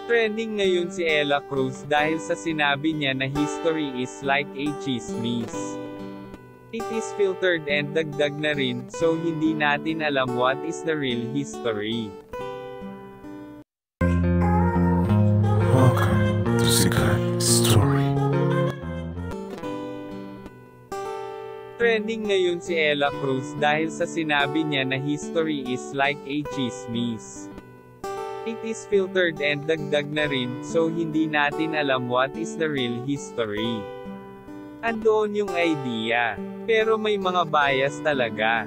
Trending ngayon si Ella Cruz dahil sa sinabi niya na history is like a chismis. It is filtered and dagdag na rin, so hindi natin alam what is the real history. Welcome to Sikat Story. Trending ngayon si Ella Cruz dahil sa sinabi niya na history is like a chismis. It is filtered and dagdag na rin, so hindi natin alam what is the real history. Andoon yung idea, pero may mga bias talaga.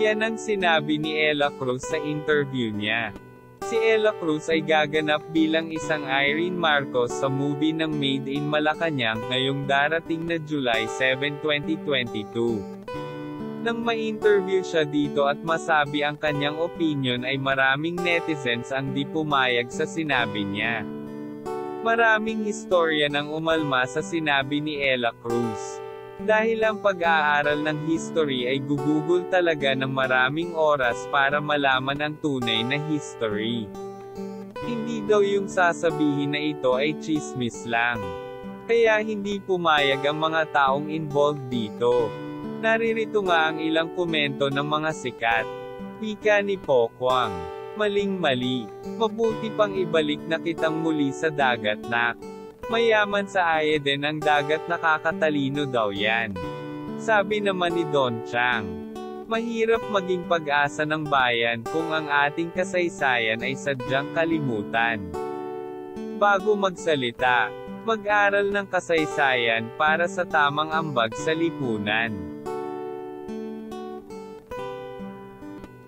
Yan ang sinabi ni Ella Cruz sa interview niya. Si Ella Cruz ay gaganap bilang isang Irene Marcos sa movie ng Made in Malacanang ngayong darating na July 7, 2022. Nang ma-interview siya dito at masabi ang kanyang opinion ay maraming netizens ang di pumayag sa sinabi niya. Maraming historia nang umalma sa sinabi ni Ella Cruz. Dahil ang pag-aaral ng history ay gugugol talaga ng maraming oras para malaman ang tunay na history. Hindi daw yung sasabihin na ito ay chismis lang. Kaya hindi pumayag ang mga taong involved dito. Naririto nga ang ilang komento ng mga sikat. Wika ni Pokwang. Maling-mali. Mabuti pang ibalik na kitang muli sa dagat nak. Mayaman sa Aeden ang dagat, nakakatalino daw yan. Sabi naman ni Don Chang. Mahirap maging pag-asa ng bayan kung ang ating kasaysayan ay sadyang kalimutan. Bago magsalita, mag-aral ng kasaysayan para sa tamang ambag sa lipunan.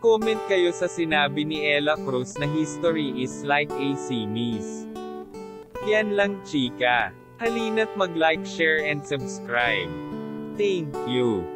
Comment kayo sa sinabi ni Ella Cruz na history is like a chismis. Yan lang chika. Halina't mag-like, share and subscribe. Thank you.